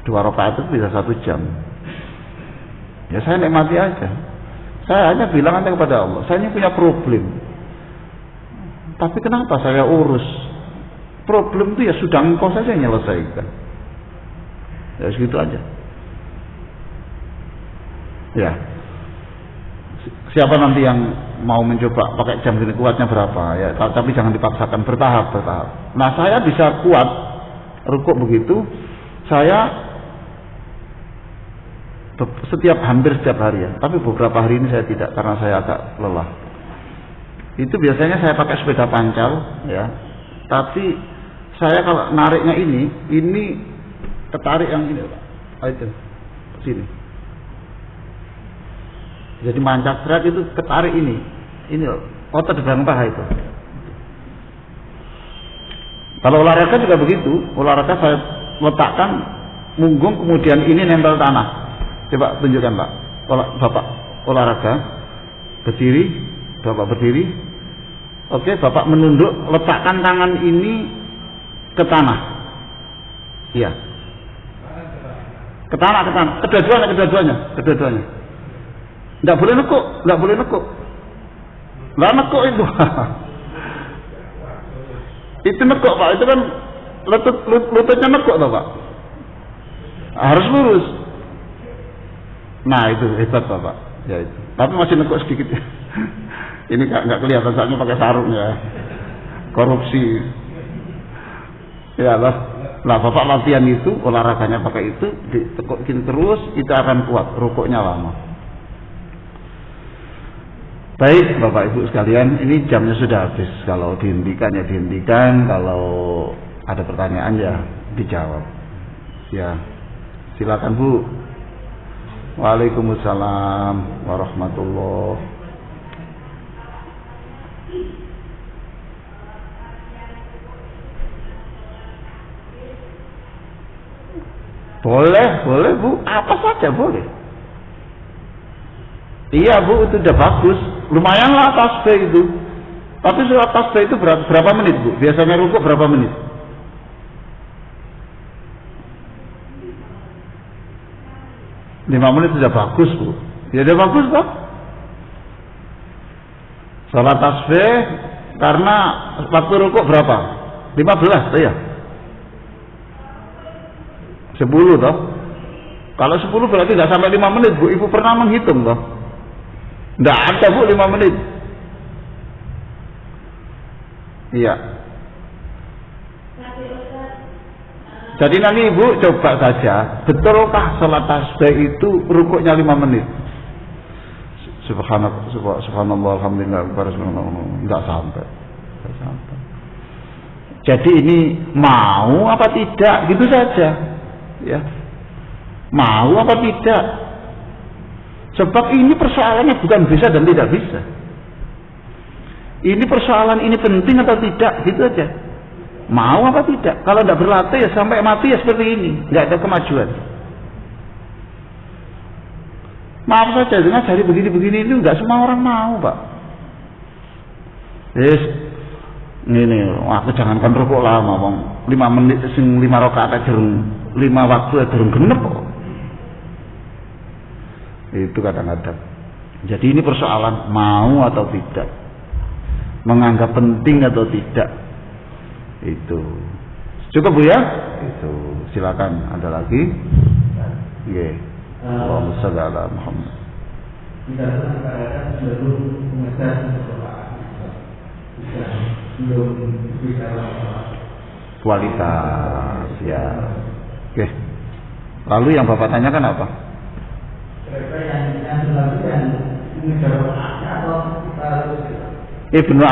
2 rakaat itu bisa 1 jam. Ya saya nikmati aja. Saya hanya bilang aja kepada Allah, saya ini punya problem. Tapi kenapa saya urus? Problem itu ya sudah Engkau saja yang menyelesaikan. Ya segitu aja. Ya. Siapa nanti yang mau mencoba pakai jam gini, kuatnya berapa? Ya, tapi jangan dipaksakan, bertahap. Nah, saya bisa kuat rukuk begitu. Saya hampir setiap hari ya, tapi beberapa hari ini saya tidak karena saya agak lelah. Itu biasanya saya pakai sepeda pancal ya, tapi saya kalau nariknya ini ketarik yang ini Pak, itu sini. Jadi mancak berat itu ketarik ini otot di belakang paha itu. Kalau olahraga juga begitu, olahraga saya letakkan punggung kemudian ini nempel tanah. Coba tunjukkan Pak, Bapak olahraga berdiri, Bapak berdiri. Oke, Bapak menunduk, letakkan tangan ini ke tanah. Iya. Ke tanah, kedua-duanya. Enggak boleh nekuk. Lah nekuk itu. Itu nekuk Pak, itu kan lututnya nekuk toh Pak. Harus lurus. Nah itu hebat Bapak. Ya itu. Tapi masih nekuk sedikit. Ini nggak kelihatan soalnya pakai sarung ya. Korupsi. Ya lah. Nah Bapak latihan itu, olahraganya pakai itu, ditekukin terus, itu akan kuat. Rukuknya lama. Baik Bapak Ibu sekalian, ini jamnya sudah habis. Kalau dihentikan ya dihentikan, kalau ada pertanyaan ya dijawab. Ya, silakan Bu. Waalaikumsalam warahmatullahi. Boleh Bu, apa saja boleh. Iya Bu, itu udah bagus. Lumayan lah tasbih itu. Tapi surat tasbih itu berapa menit Bu? Biasanya rukuk berapa menit? 5 menit sudah bagus Bu. Ya udah bagus toh. Salat tasbih karena waktu rukuk berapa? 15 ya? 10 toh. Kalau 10 berarti nggak sampai 5 menit Bu. Ibu pernah menghitung toh? Nggak ada Bu 5 menit. Iya. Jadi nanti Ibu coba saja, betulkah salat tasbih itu rukuknya 5 menit? Subhanallah, alhamdulillah, nggak sampai. Jadi ini mau apa tidak, gitu saja, ya. Mau apa tidak? Sebab ini persoalannya bukan bisa dan tidak bisa. Ini persoalan ini penting atau tidak, gitu aja. Mau apa tidak? Kalau tidak berlatih ya sampai mati ya seperti ini, nggak ada kemajuan. Maaf saja dengan cari begini-begini itu nggak semua orang mau Pak. Yes, ini aku jangankan rukuk lama, bang. 5 menit, 5 rakaat aja 5 waktu aja genep. Itu kadang-kadang. Jadi ini persoalan mau atau tidak, menganggap penting atau tidak. Itu cukup Bu ya. Itu silakan ada lagi. Nggih. Allahumma shalli ala Muhammad. Kita kadang-kadang belum mengejar belum bicara kualitas ya. Oke. Lalu yang Bapak tanyakan apa? Ibnu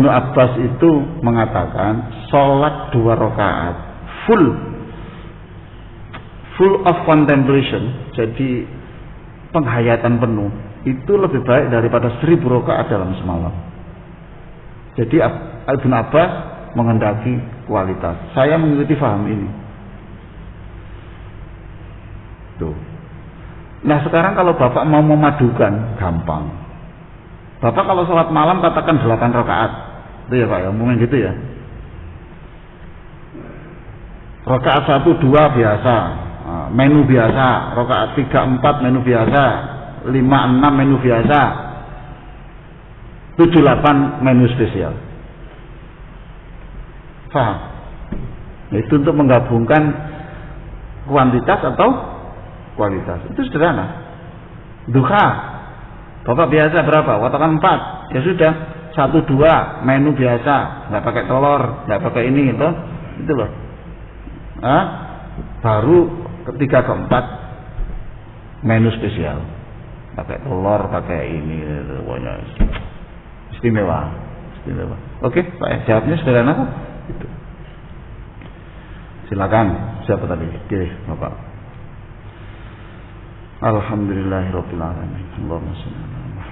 Abbas itu mengatakan sholat 2 rakaat full of contemplation, jadi penghayatan penuh itu lebih baik daripada 1000 rakaat dalam semalam. Jadi Ibnu Abbas menghendaki kualitas. Saya mengikuti paham ini. Tuh. Nah sekarang kalau Bapak mau memadukan, gampang. Bapak kalau sholat malam katakan 8 rakaat, itu ya Pak ya, umumnya gitu ya. Rakaat 1, 2 biasa, menu biasa. Rakaat 3, 4 menu biasa, 5, 6 menu biasa, 7, 8 menu spesial. Paham? Itu untuk menggabungkan kuantitas atau kualitas. Itu sederhana. Duha Bapak biasa berapa? Katakan 4. Ya sudah, 1, 2 menu biasa, nggak pakai telur, nggak pakai ini gitu. Itu loh. Baru ketiga keempat menu spesial. Pakai telur, pakai ini, pokoknya istimewa. Oke, Pak, jawabnya sederhana kok. Gitu. Silakan, siapa tadi? Oke, Bapak. Alhamdulillahirabbil alamin. Allahumma shalli ala Muhammad.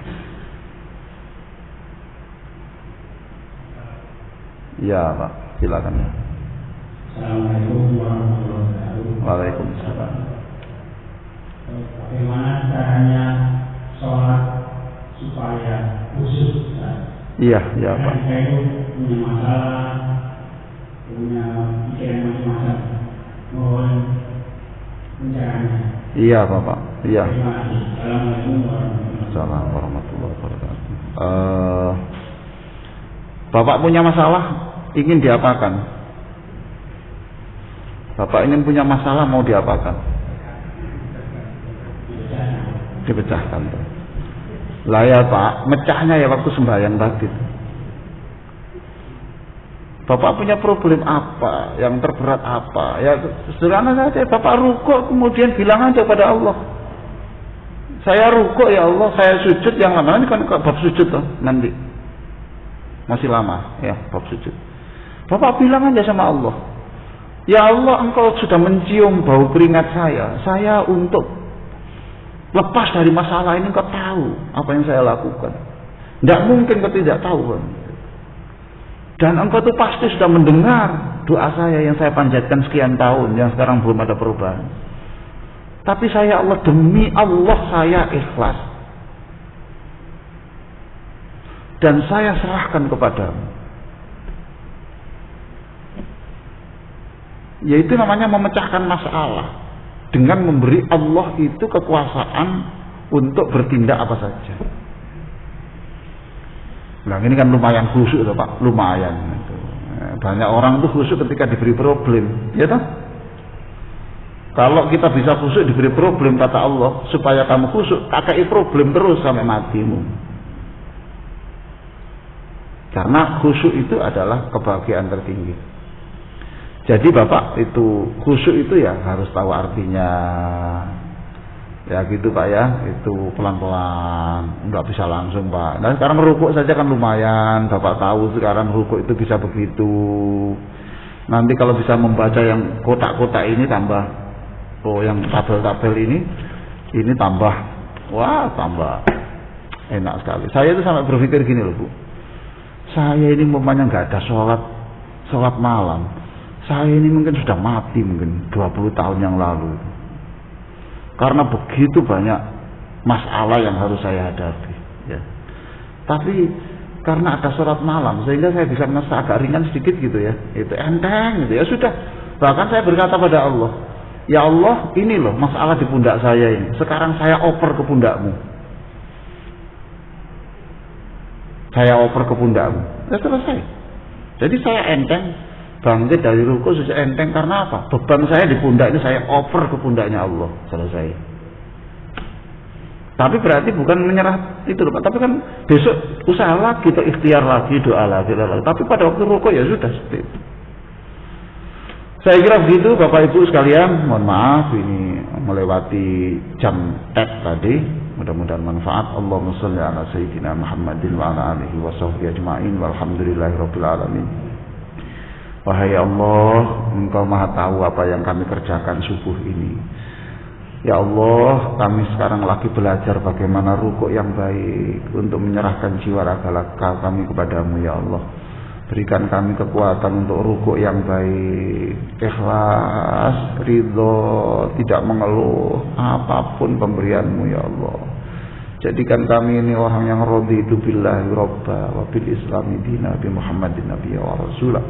Ya, Pak, silakan. Assalamualaikum warahmatullahi wabarakatuh. Waalaikumsalam. Bagaimana caranya sholat supaya khusyuk? Iya, ya, Pak. Saya itu punya masalah, punya pikiran macam-macam. Mohon pencerahannya. Iya, Bapak. Iya. Terima kasih. Assalamualaikum warahmatullahi wabarakatuh. Bapak punya masalah, ingin diapakan? Bapak ingin punya masalah, mau diapakan? Dipecahkan. Lah ya Pak, mecahnya ya waktu sembahyang tadi. Bapak punya problem apa? Yang terberat apa? Ya sederhana saja, Bapak rukuk kemudian bilang aja pada Allah. Saya rukuk ya Allah, saya sujud yang lama. Ini kan bab sujud loh nanti. Masih lama ya bab sujud. Bapak bilang aja sama Allah. Ya Allah, Engkau sudah mencium bau keringat saya untuk lepas dari masalah ini. Engkau tahu apa yang saya lakukan. Tidak mungkin Engkau tidak tahu. Dan Engkau itu pasti sudah mendengar doa saya yang saya panjatkan sekian tahun, yang sekarang belum ada perubahan. Tapi saya Allah, demi Allah saya ikhlas. Dan saya serahkan kepadamu. Yaitu namanya memecahkan masalah. Dengan memberi Allah itu kekuasaan untuk bertindak apa saja. Nah ini kan lumayan khusyuk tuh Pak, lumayan. Banyak orang tuh khusyuk ketika diberi problem, ya toh? Kalau kita bisa khusyuk diberi problem kata Allah, supaya kamu khusyuk, kakei problem terus sampai matimu. Karena khusyuk itu adalah kebahagiaan tertinggi. Jadi Bapak itu khusyuk itu ya harus tahu artinya. Ya gitu Pak ya, itu pelan-pelan, nggak bisa langsung Pak. Nah sekarang rukuk saja kan lumayan, Bapak tahu sekarang rukuk itu bisa begitu. Nanti kalau bisa membaca yang kotak-kotak ini tambah, yang tabel-tabel ini tambah, wah tambah enak sekali. Saya itu sampai berpikir gini loh Bu, saya ini umpamanya nggak ada sholat malam, saya ini mungkin sudah mati mungkin 20 tahun yang lalu. Karena begitu banyak masalah yang harus saya hadapi ya. Tapi karena ada sholat malam sehingga saya bisa merasa agak ringan sedikit gitu ya. Itu enteng gitu ya sudah. Bahkan saya berkata pada Allah, ya Allah ini loh masalah di pundak saya ini. Sekarang saya oper ke pundakmu. Saya oper ke pundakmu. Ya selesai. Jadi saya enteng bangkit dari ruku sudah enteng karena apa? Beban saya di pundak ini saya over ke pundaknya Allah. Selesai. Tapi berarti bukan menyerah itu loh Pak. Tapi kan besok usaha lagi, atau ikhtiar lagi, doa lagi. Tapi pada waktu ruku ya sudah seperti itu. Saya kira begitu Bapak Ibu sekalian. Mohon maaf ini melewati jam TED tadi. Mudah-mudahan manfaat. Allahumma shalli ala sayyidina Muhammadin wa ala alihi wa sahbihi ajma'in walhamdulillahirabbil alamin. Wahai Allah, Engkau maha tahu apa yang kami kerjakan subuh ini. Ya Allah, kami sekarang lagi belajar bagaimana rukuk yang baik untuk menyerahkan jiwa raga kami kepadamu ya Allah. Berikan kami kekuatan untuk rukuk yang baik, ikhlas, ridho, tidak mengeluh apapun pemberianmu ya Allah. Jadikan kami ini orang yang raditu billahi robba wa bil islami dina bi Muhammadin nabiyya wa rasulah.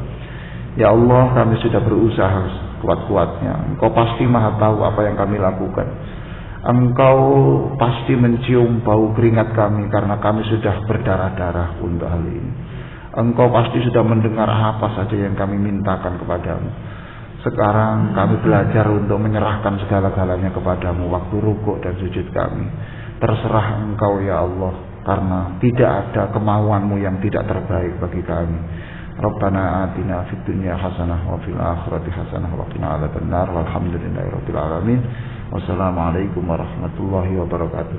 Ya Allah, kami sudah berusaha kuat-kuatnya. Engkau pasti maha tahu apa yang kami lakukan. Engkau pasti mencium bau keringat kami karena kami sudah berdarah-darah untuk hal ini. Engkau pasti sudah mendengar apa saja yang kami mintakan kepadamu. Sekarang kami belajar untuk menyerahkan segala-galanya kepadamu waktu rukuk dan sujud kami. Terserah Engkau ya Allah, karena tidak ada kemauanmu yang tidak terbaik bagi kami. Rabbana atina fid dunya hasanah wa fil akhirati hasanah wa qina adzabannar walhamdulillahirabbil alamin. Wassalamualaikum warahmatullahi wabarakatuh.